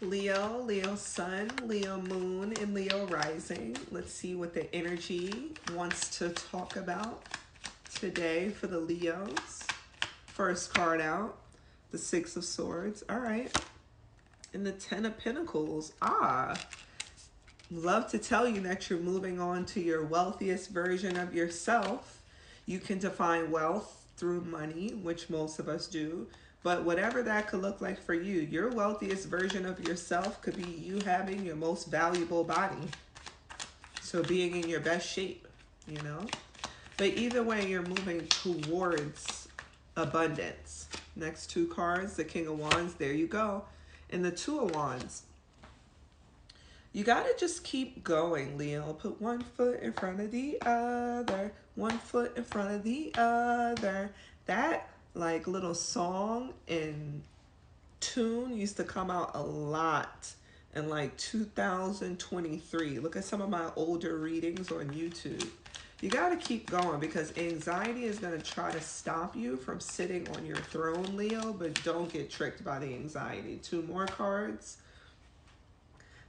Leo, Leo Sun, Leo Moon, and Leo Rising. Let's see what the energy wants to talk about today for the Leos. First card out, the Six of Swords. All right. And the Ten of Pentacles. Love to tell you that you're moving on to your wealthiest version of yourself. You can define wealth through money, which most of us do. But whatever that could look like for you, your wealthiest version of yourself could be you having your most valuable body. So being in your best shape, you know. But either way, you're moving towards abundance. Next two cards, the King of Wands, there you go. And the Two of Wands. You got to just keep going, Leo. Put one foot in front of the other. One foot in front of the other. That like little song and tune used to come out a lot in like 2023. Look at some of my older readings on YouTube. You got to keep going because anxiety is going to try to stop you from sitting on your throne, Leo, but don't get tricked by the anxiety. Two more cards.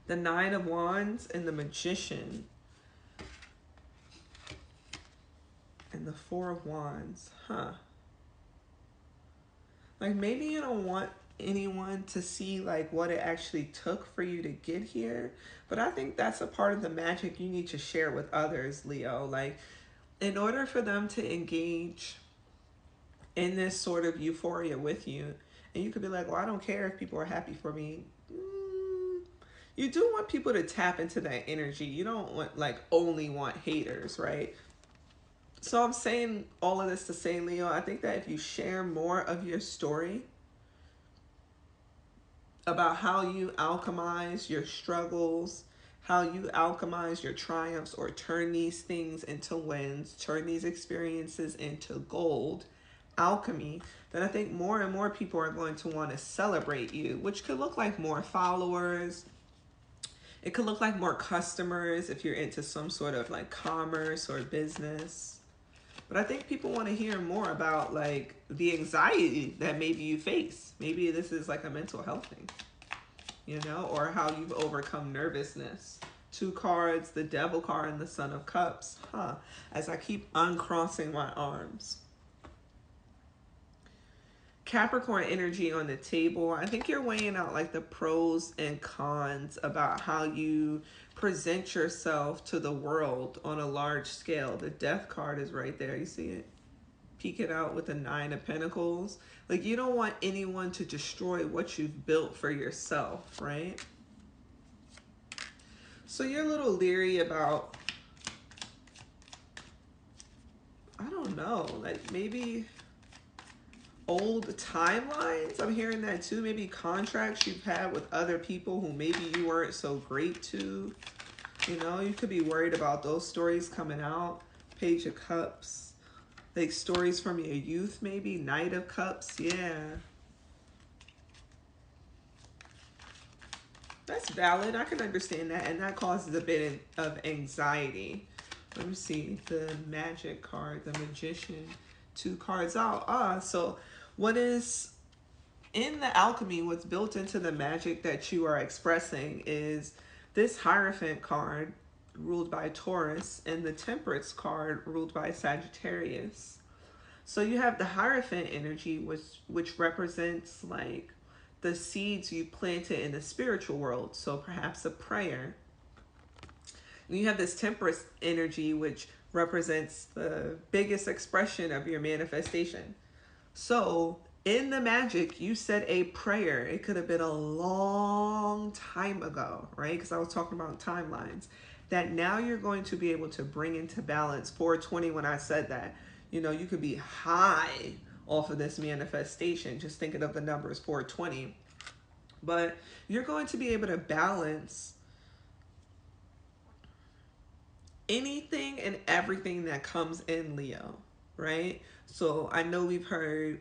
The Nine of Wands and the Magician. And the Four of Wands. Like maybe you don't want anyone to see like what it actually took for you to get here. But I think that's a part of the magic you need to share with others, Leo. Like in order for them to engage in this sort of euphoria with you, and you could be like, well, I don't care if people are happy for me. You do want people to tap into that energy. You don't want like only want haters, right? So I'm saying all of this to say, Leo, I think that if you share more of your story about how you alchemize your struggles, how you alchemize your triumphs, or turn these things into wins, turn these experiences into gold, alchemy, then I think more and more people are going to want to celebrate you, which could look like more followers. It could look like more customers if you're into some sort of like commerce or business. But I think people want to hear more about like the anxiety that maybe you face. Maybe this is like a mental health thing, you know, or how you've overcome nervousness. Two cards, the Devil card and the Son of Cups. As I keep uncrossing my arms. Capricorn energy on the table. I think you're weighing out like the pros and cons about how you present yourself to the world on a large scale. The Death card is right there. You see it? Peeking out with the Nine of Pentacles. Like you don't want anyone to destroy what you've built for yourself, right? So you're a little leery about, I don't know, like maybe old timelines. I'm hearing that too. Maybe contracts you've had with other people who maybe you weren't so great to. You know, you could be worried about those stories coming out. Page of Cups. Like stories from your youth maybe. Knight of Cups. Yeah. That's valid. I can understand that. And that causes a bit of anxiety. Let me see. The Magic card. The Magician. Two cards out. So what is in the alchemy, what's built into the magic that you are expressing is this Hierophant card ruled by Taurus and the Temperance card ruled by Sagittarius. So you have the Hierophant energy, which represents like the seeds you planted in the spiritual world. So perhaps a prayer. And you have this Temperance energy, which represents the biggest expression of your manifestation. So in the magic, you said a prayer. It could have been a long time ago, right? Because I was talking about timelines. That now you're going to be able to bring into balance. 420, when I said that, you know, you could be high off of this manifestation. Just thinking of the numbers 420. But you're going to be able to balance anything and everything that comes in, Leo, right? So I know we've heard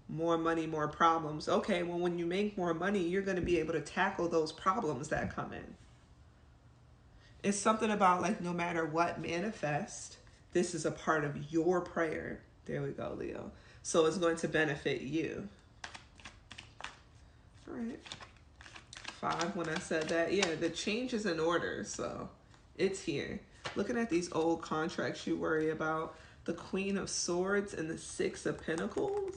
more money, more problems. Okay, well, when you make more money, you're going to be able to tackle those problems that come in. It's something about like no matter what manifest, this is a part of your prayer. There we go, Leo. So it's going to benefit you. All right. 5 when I said that. Yeah, the change is in order, so it's here. Looking at these old contracts you worry about, the Queen of Swords and the Six of Pentacles.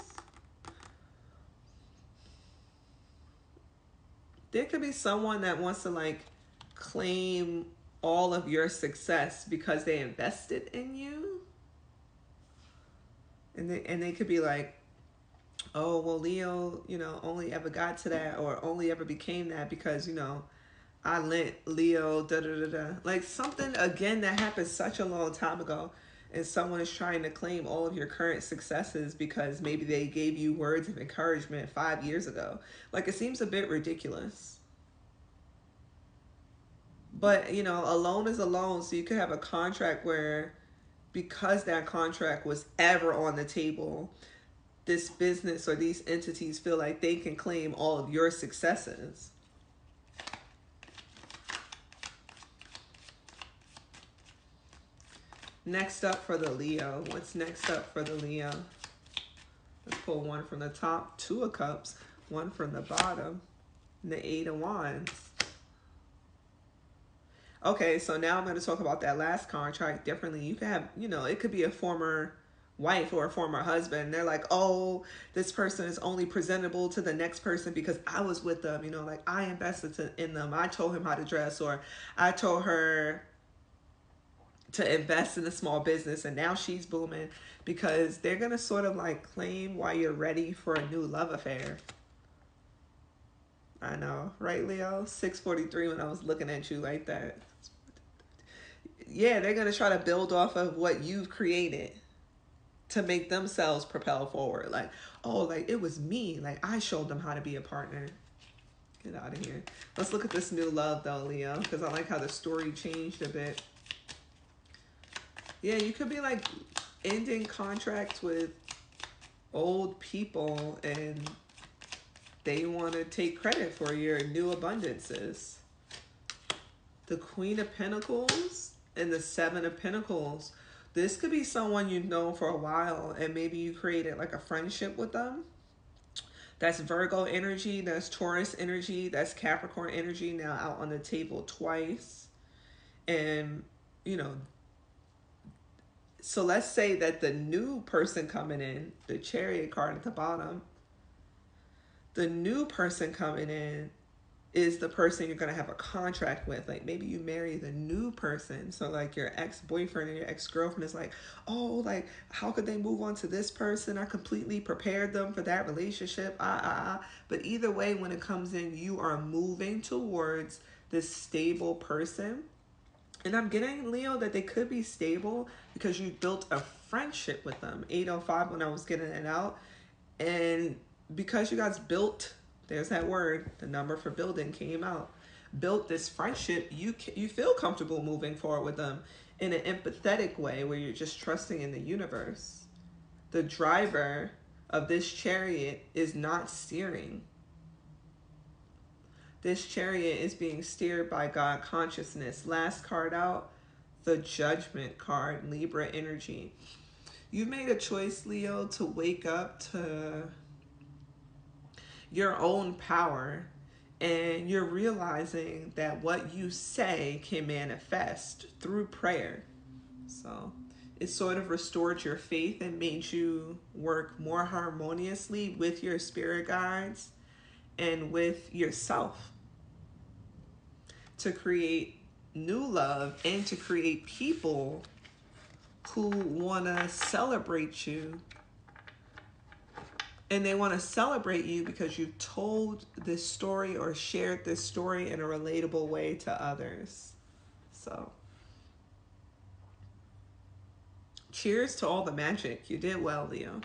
There could be someone that wants to like claim all of your success because they invested in you. And they could be like, oh, well, Leo, you know, only ever got to that or only ever became that because, you know, I lent Leo, da da da da. Like something, again, that happened such a long time ago. And someone is trying to claim all of your current successes because maybe they gave you words of encouragement 5 years ago. Like it seems a bit ridiculous. But, you know, a loan is a loan. So you could have a contract where because that contract was ever on the table, this business or these entities feel like they can claim all of your successes. Next up for the Leo. What's next up for the Leo? Let's pull one from the top, 2 of Cups, one from the bottom, and the 8 of Wands. Okay, so now I'm going to talk about that last contract differently. You can have, you know, it could be a former wife or a former husband. They're like, oh, this person is only presentable to the next person because I was with them, you know, like I invested in them. I told him how to dress, or I told her to invest in a small business, and now she's booming, because they're going to sort of like claim why you're ready for a new love affair. I know, right, Leo? 6:43 when I was looking at you like that. Yeah, they're going to try to build off of what you've created to make themselves propel forward. Like, oh, like it was me. Like I showed them how to be a partner. Get out of here. Let's look at this new love though, Leo, because I like how the story changed a bit. Yeah, you could be like ending contracts with old people and they want to take credit for your new abundances. The Queen of Pentacles and the 7 of Pentacles. This could be someone you've known for a while and maybe you created like a friendship with them. That's Virgo energy, that's Taurus energy, that's Capricorn energy now out on the table twice. And, you know, so let's say that the new person coming in, the Chariot card at the bottom, the new person coming in is the person you're going to have a contract with. Like maybe you marry the new person. So like your ex-boyfriend or your ex-girlfriend is like, oh, like how could they move on to this person? I completely prepared them for that relationship. But either way, when it comes in, you are moving towards this stable person. And I'm getting, Leo, that they could be stable because you built a friendship with them. 805 when I was getting it out. And because you guys built, there's that word, the number for building came out, built this friendship, you feel comfortable moving forward with them in an empathetic way where you're just trusting in the universe. The driver of this chariot is not steering. This chariot is being steered by God consciousness. Last card out, the Judgment card, Libra energy. You made a choice, Leo, to wake up to your own power, and you're realizing that what you say can manifest through prayer. So it sort of restored your faith and made you work more harmoniously with your spirit guides and with yourself to create new love and to create people who want to celebrate you. And they want to celebrate you because you've told this story or shared this story in a relatable way to others. So, cheers to all the magic. You did well, Leo.